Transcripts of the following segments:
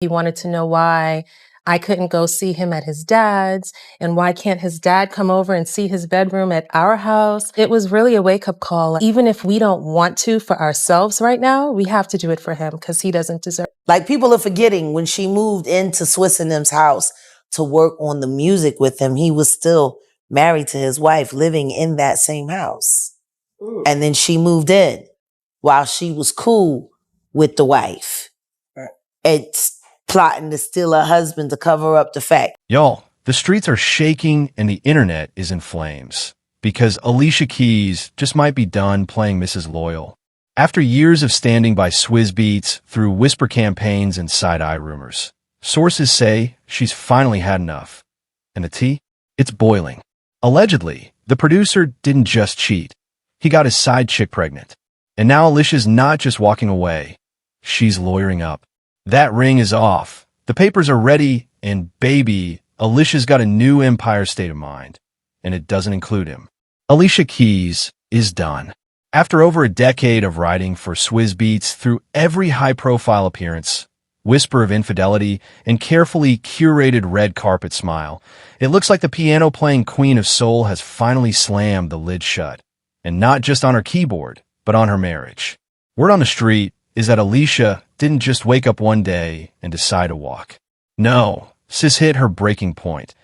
He wanted to know why I couldn't go see him at his dad's, and why can't his dad come over and see his bedroom at our house? It was really a wake-up call. Even if we don't want to for ourselves right now, we have to do it for him because he doesn't deserve it. Like, people are forgetting when she moved into Swizz and them's house to work on the music with him, he was still married to his wife, living in that same house. And then she moved in while she was cool with the wife. It's plotting to steal her husband to cover up the fact. Y'all, the streets are shaking and the internet is in flames because Alicia Keys just might be done playing Mrs. Loyal. After years of standing by Swizz Beatz through whisper campaigns and side-eye rumors, sources say she's finally had enough. And the tea? It's boiling. Allegedly, the producer didn't just cheat. He got his side chick pregnant. And now Alicia's not just walking away. She's lawyering up. That ring is off. The papers are ready, and baby, Alicia's got a new Empire state of mind. And it doesn't include him. Alicia Keys is done. After over a decade of writing for Swizz Beatz through every high-profile appearance, whisper of infidelity, and carefully curated red carpet smile, it looks like the piano-playing queen of soul has finally slammed the lid shut. And not just on her keyboard, but on her marriage. Word on the street is that Alicia didn't just wake up one day and decide to walk. No, sis hit her breaking point.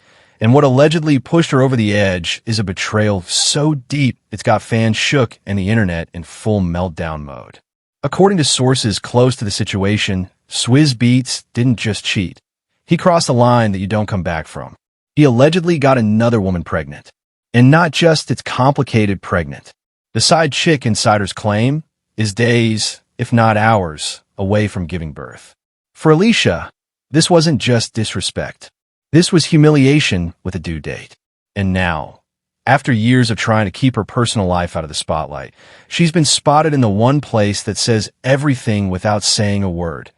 And what allegedly pushed her over the edge is a betrayal so deep it's got fans shook and the internet in full meltdown mode. According to sources close to the situation, Swizz Beatz didn't just cheat. He crossed a line that you don't come back from. He allegedly got another woman pregnant. And not just it's complicated pregnant. The side chick insiders claim is days, if not hours, away from giving birth. For Alicia, this wasn't just disrespect. This was humiliation with a due date. And now, after years of trying to keep her personal life out of the spotlight, she's been spotted in the one place that says everything without saying a word,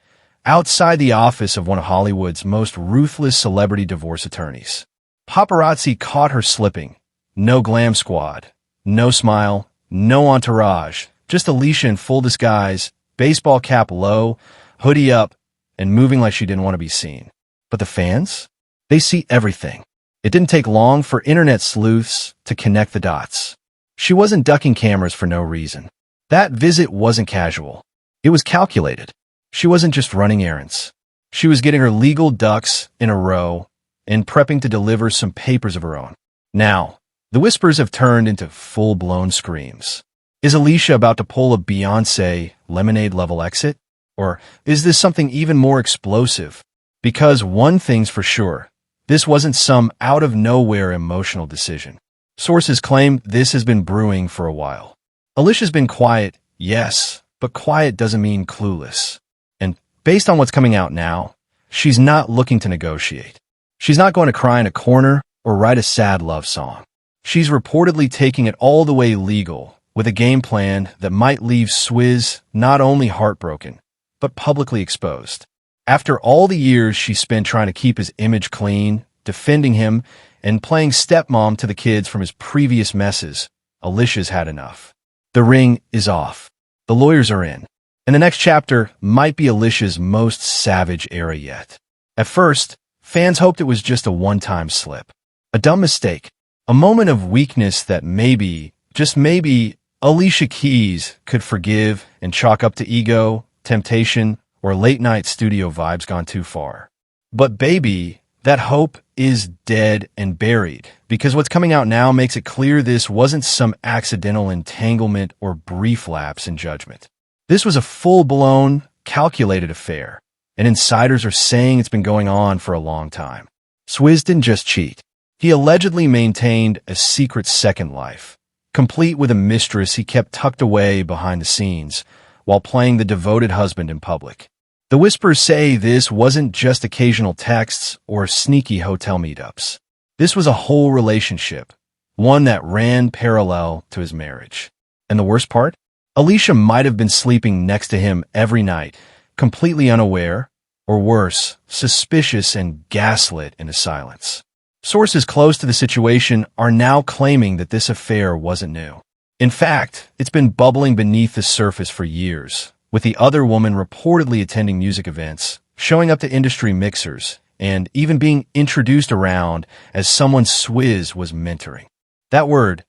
outside the office of one of Hollywood's most ruthless celebrity divorce attorneys. Paparazzi caught her slipping. No glam squad, no smile, no entourage, just Alicia in full disguise, baseball cap low, hoodie up, and moving like she didn't want to be seen. But the fans? They see everything. It didn't take long for internet sleuths to connect the dots. She wasn't ducking cameras for no reason. That visit wasn't casual. It was calculated. She wasn't just running errands. She was getting her legal ducks in a row and prepping to deliver some papers of her own. Now, the whispers have turned into full-blown screams. Is Alicia about to pull a Beyoncé Lemonade-level exit? Or is this something even more explosive? Because one thing's for sure, this wasn't some out-of-nowhere emotional decision. Sources claim this has been brewing for a while. Alicia's been quiet, yes, but quiet doesn't mean clueless. And based on what's coming out now, she's not looking to negotiate. She's not going to cry in a corner or write a sad love song. She's reportedly taking it all the way legal, with a game plan that might leave Swizz not only heartbroken, but publicly exposed. After all the years she spent trying to keep his image clean, defending him, and playing stepmom to the kids from his previous messes, Alicia's had enough. The ring is off. The lawyers are in. And the next chapter might be Alicia's most savage era yet. At first, fans hoped it was just a one-time slip. A dumb mistake. A moment of weakness that maybe, just maybe, Alicia Keys could forgive and chalk up to ego, temptation, or late-night studio vibes gone too far. But baby, that hope is dead and buried, because what's coming out now makes it clear this wasn't some accidental entanglement or brief lapse in judgment. This was a full-blown, calculated affair, and insiders are saying it's been going on for a long time. Swizz didn't just cheat. He allegedly maintained a secret second life, complete with a mistress he kept tucked away behind the scenes while playing the devoted husband in public. The whispers say this wasn't just occasional texts or sneaky hotel meetups. This was a whole relationship, one that ran parallel to his marriage. And the worst part? Alicia might have been sleeping next to him every night, completely unaware, or worse, suspicious and gaslit into silence. Sources close to the situation are now claiming that this affair wasn't new. In fact, it's been bubbling beneath the surface for years, with the other woman reportedly attending music events, showing up to industry mixers, and even being introduced around as someone Swizz was mentoring. That word,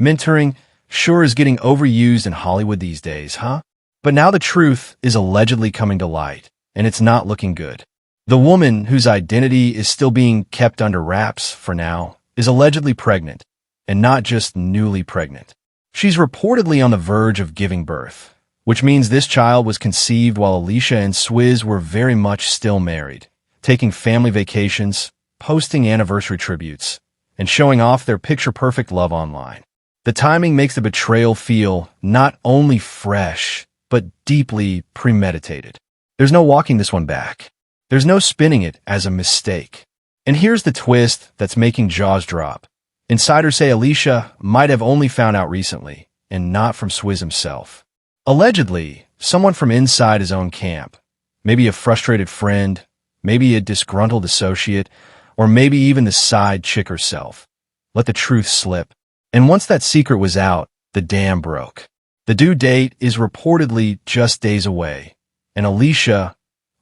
mentoring, sure is getting overused in Hollywood these days, huh? But now the truth is allegedly coming to light, and it's not looking good. The woman, whose identity is still being kept under wraps for now, is allegedly pregnant, and not just newly pregnant. She's reportedly on the verge of giving birth, which means this child was conceived while Alicia and Swizz were very much still married, taking family vacations, posting anniversary tributes, and showing off their picture-perfect love online. The timing makes the betrayal feel not only fresh, but deeply premeditated. There's no walking this one back. There's no spinning it as a mistake. And here's the twist that's making jaws drop. Insiders say Alicia might have only found out recently, and not from Swizz himself. Allegedly, someone from inside his own camp, maybe a frustrated friend, maybe a disgruntled associate, or maybe even the side chick herself, let the truth slip. And once that secret was out, the dam broke. The due date is reportedly just days away, and Alicia,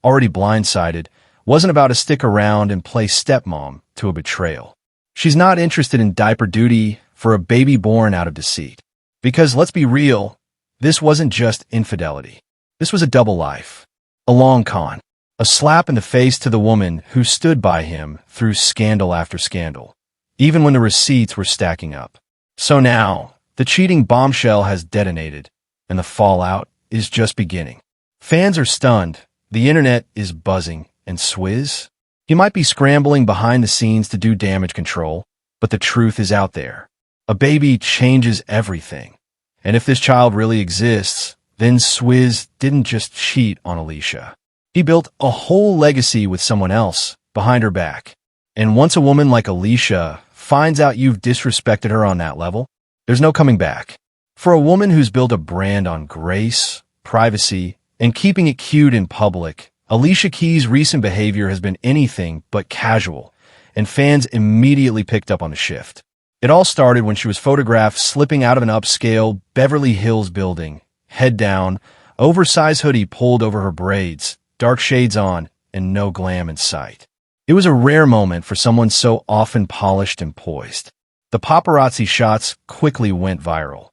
already blindsided, wasn't about to stick around and play stepmom to a betrayal. She's not interested in diaper duty for a baby born out of deceit. Because let's be real, this wasn't just infidelity. This was a double life, a long con, a slap in the face to the woman who stood by him through scandal after scandal, even when the receipts were stacking up. So now, the cheating bombshell has detonated, and the fallout is just beginning. Fans are stunned, the internet is buzzing, and Swizz? He might be scrambling behind the scenes to do damage control, but the truth is out there. A baby changes everything. And if this child really exists, then Swizz didn't just cheat on Alicia. He built a whole legacy with someone else behind her back. And once a woman like Alicia finds out you've disrespected her on that level, there's no coming back. For a woman who's built a brand on grace, privacy, and keeping it cute in public, Alicia Keys' recent behavior has been anything but casual, and fans immediately picked up on the shift. It all started when she was photographed slipping out of an upscale Beverly Hills building, head down, oversized hoodie pulled over her braids, dark shades on, and no glam in sight. It was a rare moment for someone so often polished and poised. The paparazzi shots quickly went viral.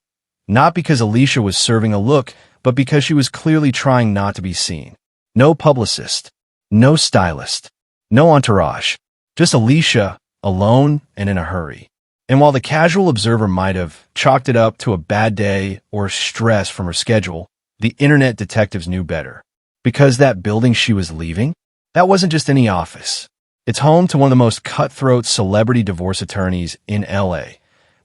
Not because Alicia was serving a look, but because she was clearly trying not to be seen. No publicist, no stylist, no entourage, just Alicia, alone and in a hurry. And while the casual observer might have chalked it up to a bad day or stress from her schedule, the internet detectives knew better. Because that building she was leaving, that wasn't just any office. It's home to one of the most cutthroat celebrity divorce attorneys in LA.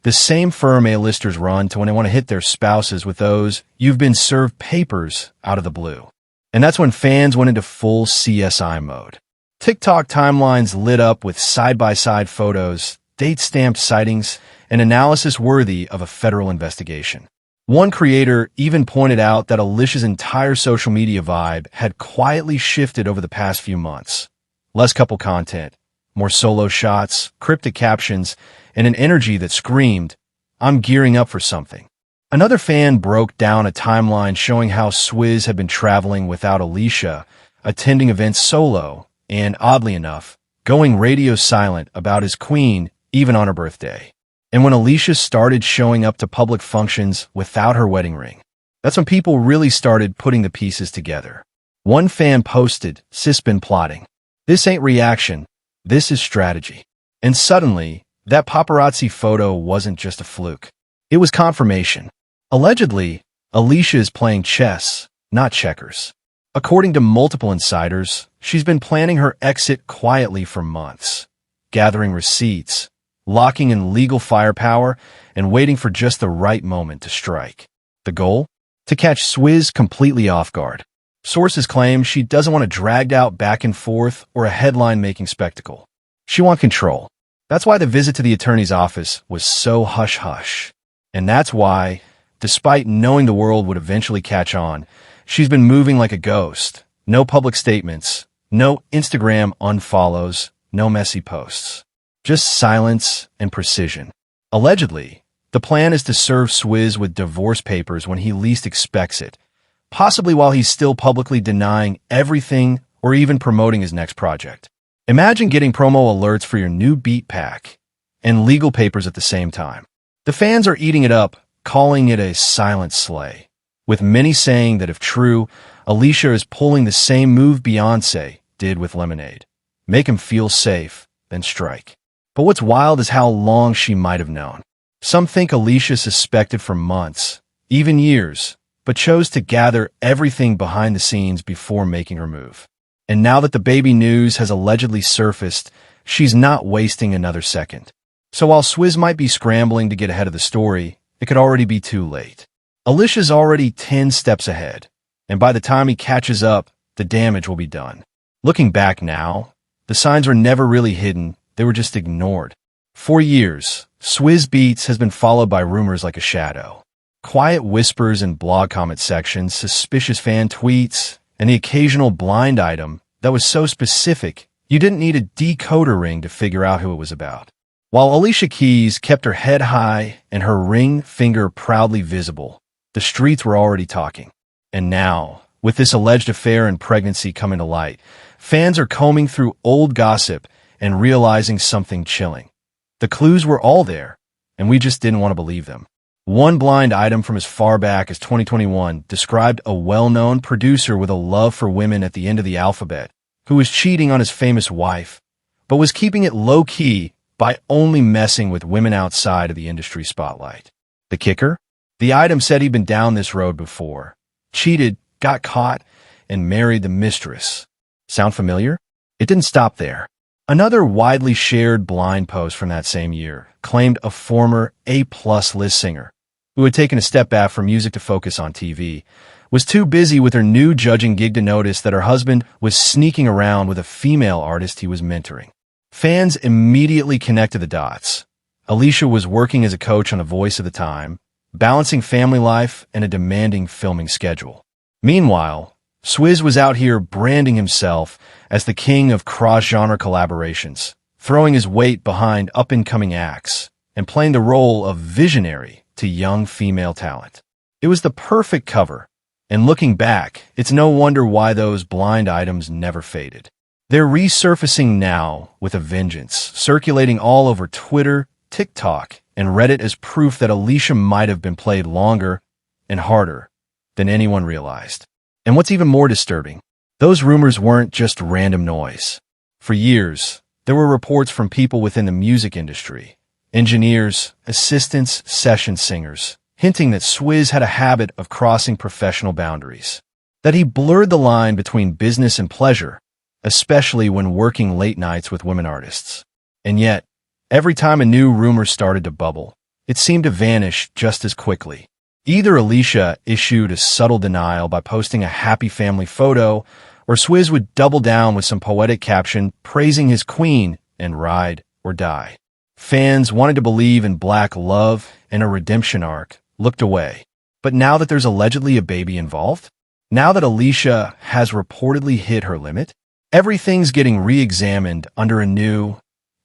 The same firm A-listers run to when they want to hit their spouses with those "you've been served" papers out of the blue. And that's when fans went into full CSI mode. TikTok timelines lit up with side-by-side photos, date-stamped sightings, and analysis worthy of a federal investigation. One creator even pointed out that Alicia's entire social media vibe had quietly shifted over the past few months. Less couple content, more solo shots, cryptic captions, and an energy that screamed, "I'm gearing up for something." Another fan broke down a timeline showing how Swizz had been traveling without Alicia, attending events solo, and oddly enough, going radio silent about his queen even on her birthday. And when Alicia started showing up to public functions without her wedding ring, that's when people really started putting the pieces together. One fan posted, "Sis been plotting. This ain't reaction, this is strategy." And suddenly, that paparazzi photo wasn't just a fluke. It was confirmation. Allegedly, Alicia is playing chess, not checkers. According to multiple insiders, she's been planning her exit quietly for months, gathering receipts, locking in legal firepower, and waiting for just the right moment to strike. The goal? To catch Swizz completely off guard. Sources claim she doesn't want a dragged-out back and forth or a headline-making spectacle. She wants control. That's why the visit to the attorney's office was so hush-hush. And that's why, despite knowing the world would eventually catch on, she's been moving like a ghost. No public statements, no Instagram unfollows, no messy posts. Just silence and precision. Allegedly, the plan is to serve Swizz with divorce papers when he least expects it, possibly while he's still publicly denying everything or even promoting his next project. Imagine getting promo alerts for your new beat pack and legal papers at the same time. The fans are eating it up, calling it a silent slay, with many saying that if true, Alicia is pulling the same move Beyoncé did with Lemonade. Make him feel safe, then strike. But what's wild is how long she might have known. Some think Alicia suspected for months, even years, but chose to gather everything behind the scenes before making her move. And now that the baby news has allegedly surfaced, she's not wasting another second. So while Swizz might be scrambling to get ahead of the story, it could already be too late. Alicia's already 10 steps ahead, and by the time he catches up, the damage will be done. Looking back now, the signs were never really hidden, they were just ignored. For years, Swizz Beatz has been followed by rumors like a shadow. Quiet whispers in blog comment sections, suspicious fan tweets, and the occasional blind item that was so specific you didn't need a decoder ring to figure out who it was about. While Alicia Keys kept her head high and her ring finger proudly visible, the streets were already talking. And now, with this alleged affair and pregnancy coming to light, fans are combing through old gossip and realizing something chilling. The clues were all there, and we just didn't want to believe them. One blind item from as far back as 2021 described a well-known producer with a love for women at the end of the alphabet, who was cheating on his famous wife, but was keeping it low-key by only messing with women outside of the industry spotlight. The kicker? The item said he'd been down this road before, cheated, got caught, and married the mistress. Sound familiar? It didn't stop there. Another widely shared blind post from that same year claimed a former A-plus list singer, who had taken a step back from music to focus on TV, was too busy with her new judging gig to notice that her husband was sneaking around with a female artist he was mentoring. Fans immediately connected the dots. Alicia was working as a coach on The Voice at the time, balancing family life and a demanding filming schedule. Meanwhile, Swizz was out here branding himself as the king of cross-genre collaborations, throwing his weight behind up-and-coming acts, and playing the role of visionary to young female talent. It was the perfect cover, and looking back, it's no wonder why those blind items never faded. They're resurfacing now with a vengeance, circulating all over Twitter, TikTok, and Reddit as proof that Alicia might have been played longer and harder than anyone realized. And what's even more disturbing, those rumors weren't just random noise. For years, there were reports from people within the music industry, engineers, assistants, session singers, hinting that Swizz had a habit of crossing professional boundaries, that he blurred the line between business and pleasure, especially when working late nights with women artists. And yet, every time a new rumor started to bubble, it seemed to vanish just as quickly. Either Alicia issued a subtle denial by posting a happy family photo, or Swizz would double down with some poetic caption praising his queen and ride or die. Fans wanted to believe in black love and a redemption arc, looked away. But now that there's allegedly a baby involved, now that Alicia has reportedly hit her limit, everything's getting re-examined under a new,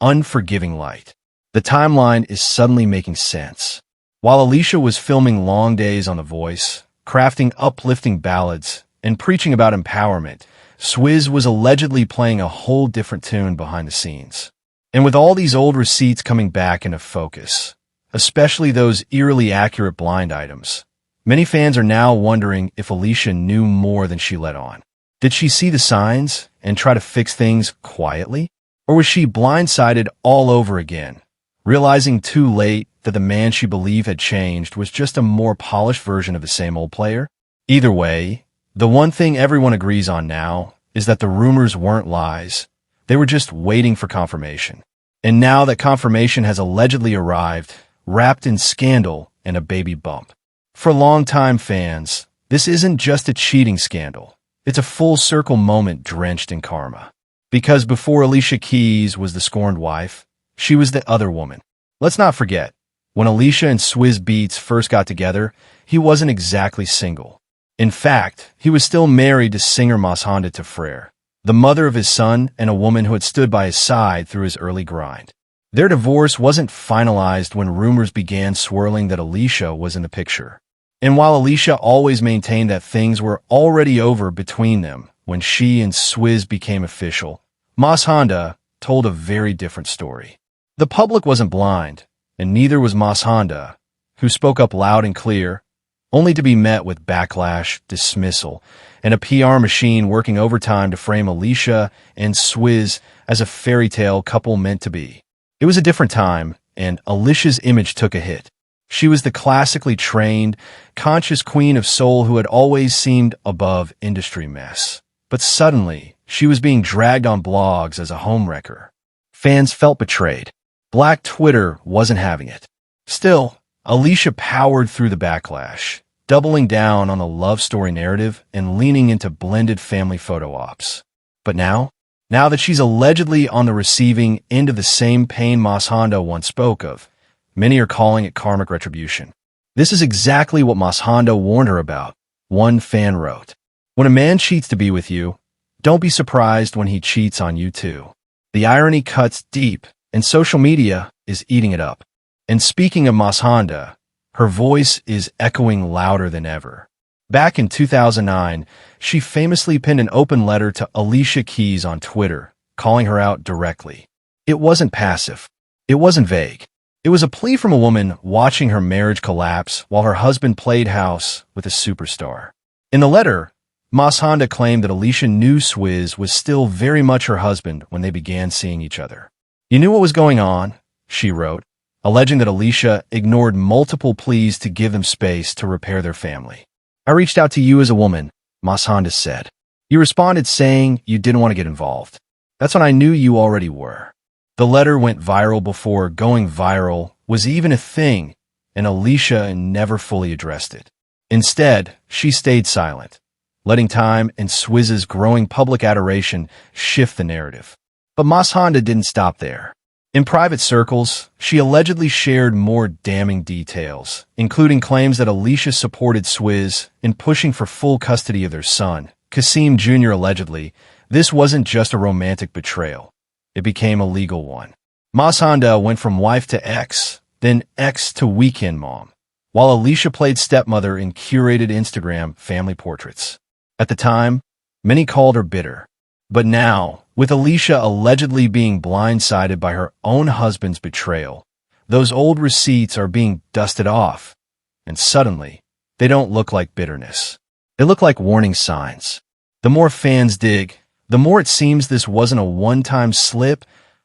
unforgiving light. The timeline is suddenly making sense. While Alicia was filming long days on The Voice, crafting uplifting ballads, and preaching about empowerment, Swizz was allegedly playing a whole different tune behind the scenes. And with all these old receipts coming back into focus, especially those eerily accurate blind items, many fans are now wondering if Alicia knew more than she let on. Did she see the signs and try to fix things quietly? Or was she blindsided all over again, realizing too late that the man she believed had changed was just a more polished version of the same old player? Either way, the one thing everyone agrees on now is that the rumors weren't lies. They were just waiting for confirmation. And now that confirmation has allegedly arrived, wrapped in scandal and a baby bump. For longtime fans, this isn't just a cheating scandal. It's a full-circle moment drenched in karma. Because before Alicia Keys was the scorned wife, she was the other woman. Let's not forget, when Alicia and Swizz Beatz first got together, he wasn't exactly single. In fact, he was still married to singer Honda Tefrere, the mother of his son and a woman who had stood by his side through his early grind. Their divorce wasn't finalized when rumors began swirling that Alicia was in the picture. And while Alicia always maintained that things were already over between them, when she and Swizz became official, Mas Honda told a very different story. The public wasn't blind, and neither was Mas Honda, who spoke up loud and clear, only to be met with backlash, dismissal, and a PR machine working overtime to frame Alicia and Swizz as a fairy tale couple meant to be. It was a different time, and Alicia's image took a hit. She was the classically trained, conscious queen of soul who had always seemed above industry mess. But suddenly, she was being dragged on blogs as a homewrecker. Fans felt betrayed. Black Twitter wasn't having it. Still, Alicia powered through the backlash, doubling down on the love story narrative and leaning into blended family photo ops. But now that she's allegedly on the receiving end of the same pain Mas Honda once spoke of, many are calling it karmic retribution. This is exactly what Mas Honda warned her about. One fan wrote, "When a man cheats to be with you, don't be surprised when he cheats on you too." The irony cuts deep, and social media is eating it up. And speaking of Mas Honda, her voice is echoing louder than ever. Back in 2009, she famously penned an open letter to Alicia Keys on Twitter, calling her out directly. It wasn't passive. It wasn't vague. It was a plea from a woman watching her marriage collapse while her husband played house with a superstar. In the letter, Mas Honda claimed that Alicia knew Swizz was still very much her husband when they began seeing each other. "You knew what was going on," she wrote, alleging that Alicia ignored multiple pleas to give them space to repair their family. "I reached out to you as a woman," Mas Honda said. "You responded saying you didn't want to get involved. That's when I knew you already were." The letter went viral before going viral was even a thing, and Alicia never fully addressed it. Instead, she stayed silent, letting time and Swizz's growing public adoration shift the narrative. But Mas Honda didn't stop there. In private circles, she allegedly shared more damning details, including claims that Alicia supported Swizz in pushing for full custody of their son, Kasim Jr. Allegedly, this wasn't just a romantic betrayal. It became a legal one. Mas Honda went from wife to ex, then ex to weekend mom, while Alicia played stepmother in curated Instagram family portraits. At the time, many called her bitter. But now, with Alicia allegedly being blindsided by her own husband's betrayal, those old receipts are being dusted off, and suddenly, they don't look like bitterness. They look like warning signs. The more fans dig, the more it seems this wasn't a one-time slip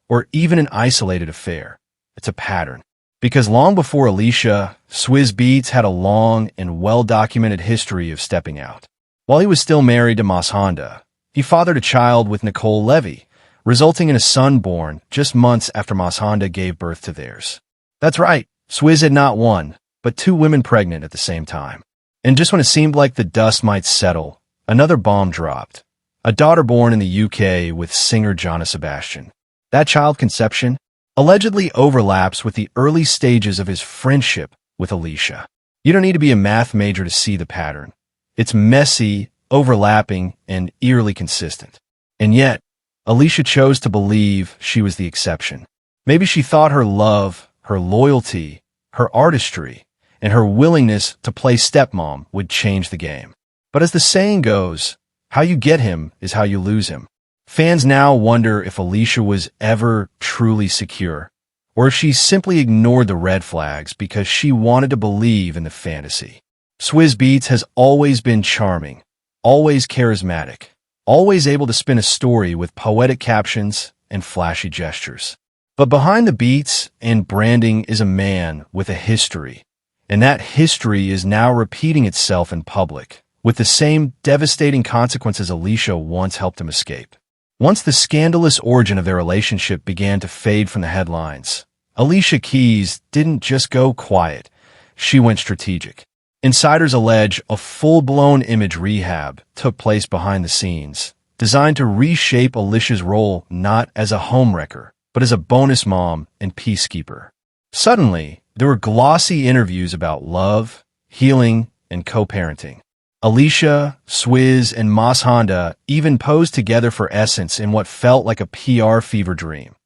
or even an isolated affair. It's a pattern. Because long before Alicia, Swizz Beatz had a long and well-documented history of stepping out. While he was still married to Mas Honda, he fathered a child with Nicole Levy, resulting in a son born just months after Mas Honda gave birth to theirs. That's right, Swizz had not one, but two women pregnant at the same time. And just when it seemed like the dust might settle, another bomb dropped. A daughter born in the UK with singer Jonna Sebastian. That child conception allegedly overlaps with the early stages of his friendship with Alicia. You don't need to be a math major to see the pattern. It's messy, overlapping, and eerily consistent. And yet, Alicia chose to believe she was the exception. Maybe she thought her love, her loyalty, her artistry, and her willingness to play stepmom would change the game. But as the saying goes, how you get him is how you lose him. Fans now wonder if Alicia was ever truly secure, or if she simply ignored the red flags because she wanted to believe in the fantasy. Swizz Beatz has always been charming, always charismatic, always able to spin a story with poetic captions and flashy gestures. But behind the beats and branding is a man with a history, and that history is now repeating itself in public, with the same devastating consequences Alicia once helped him escape. Once the scandalous origin of their relationship began to fade from the headlines, Alicia Keys didn't just go quiet, she went strategic. Insiders allege a full-blown image rehab took place behind the scenes, designed to reshape Alicia's role not as a homewrecker, but as a bonus mom and peacekeeper. Suddenly, there were glossy interviews about love, healing, and co-parenting. Alicia, Swizz, and Mas Honda even posed together for Essence in what felt like a PR fever dream.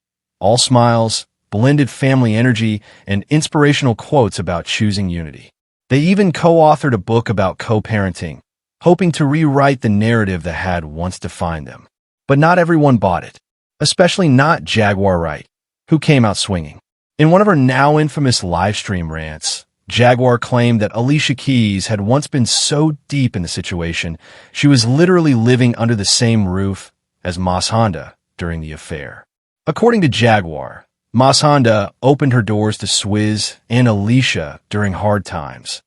All smiles, blended family energy, and inspirational quotes about choosing unity. They even co-authored a book about co-parenting, hoping to rewrite the narrative that had once defined them. But not everyone bought it, especially not Jaguar Wright, who came out swinging. In one of her now infamous livestream rants, Jaguar claimed that Alicia Keys had once been so deep in the situation, she was literally living under the same roof as Mas Honda during the affair. According to Jaguar, Mas Honda opened her doors to Swizz and Alicia during hard times,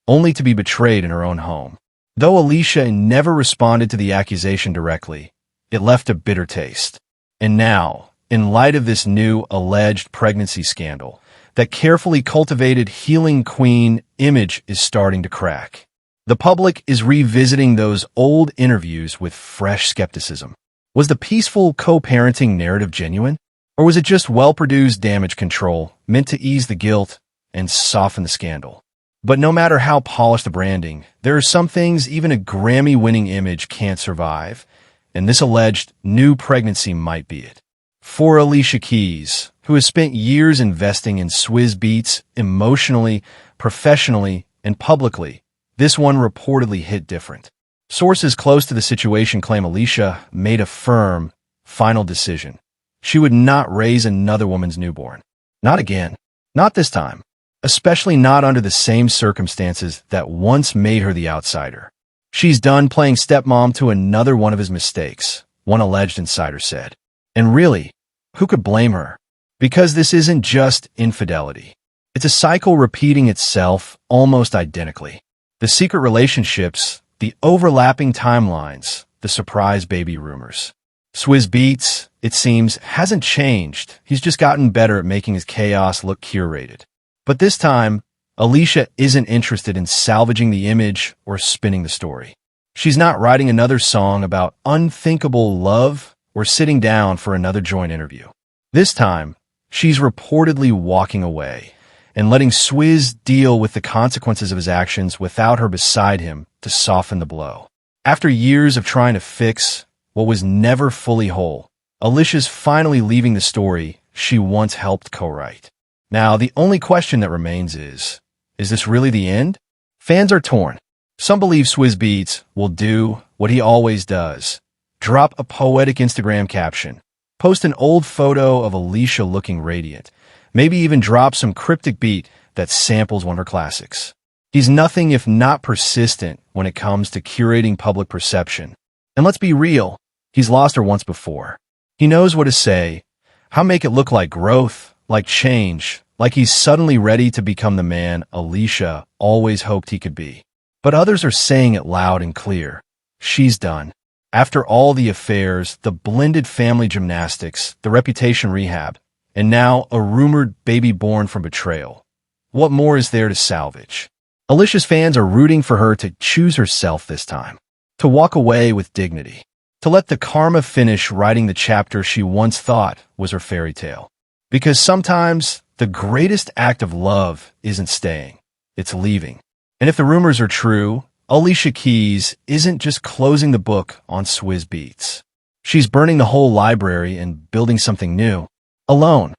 only to be betrayed in her own home. Though Alicia never responded to the accusation directly, it left a bitter taste. And now, in light of this new alleged pregnancy scandal, that carefully cultivated healing queen image is starting to crack. The public is revisiting those old interviews with fresh skepticism. Was the peaceful co-parenting narrative genuine? Or was it just well-produced damage control meant to ease the guilt and soften the scandal? But no matter how polished the branding, there are some things even a Grammy-winning image can't survive, and this alleged new pregnancy might be it. For Alicia Keys, who has spent years investing in Swizz Beatz emotionally, professionally, and publicly, this one reportedly hit different. Sources close to the situation claim Alicia made a firm, final decision. She would not raise another woman's newborn. Not again. Not this time. Especially not under the same circumstances that once made her the outsider. She's done playing stepmom to another one of his mistakes, one alleged insider said. And really, who could blame her? Because this isn't just infidelity. It's a cycle repeating itself almost identically. The secret relationships, the overlapping timelines, the surprise baby rumors. Swizz Beatz, it seems, hasn't changed. He's just gotten better at making his chaos look curated. But this time, Alicia isn't interested in salvaging the image or spinning the story. She's not writing another song about unthinkable love or sitting down for another joint interview. This time, she's reportedly walking away and letting Swizz deal with the consequences of his actions without her beside him to soften the blow. After years of trying to fix what was never fully whole, Alicia's finally leaving the story she once helped co-write. Now, the only question that remains is this really the end? Fans are torn. Some believe Swizz Beatz will do what he always does. Drop a poetic Instagram caption. Post an old photo of Alicia looking radiant. Maybe even drop some cryptic beat that samples one of her classics. He's nothing if not persistent when it comes to curating public perception. And let's be real, he's lost her once before. He knows what to say, how make it look like growth, like change, like he's suddenly ready to become the man Alicia always hoped he could be. But others are saying it loud and clear. She's done. After all the affairs, the blended family gymnastics, the reputation rehab, and now a rumored baby born from betrayal. What more is there to salvage? Alicia's fans are rooting for her to choose herself this time, to walk away with dignity, to let the karma finish writing the chapter she once thought was her fairy tale. Because sometimes the greatest act of love isn't staying, it's leaving. And if the rumors are true, Alicia Keys isn't just closing the book on Swizz Beatz. She's burning the whole library and building something new, alone.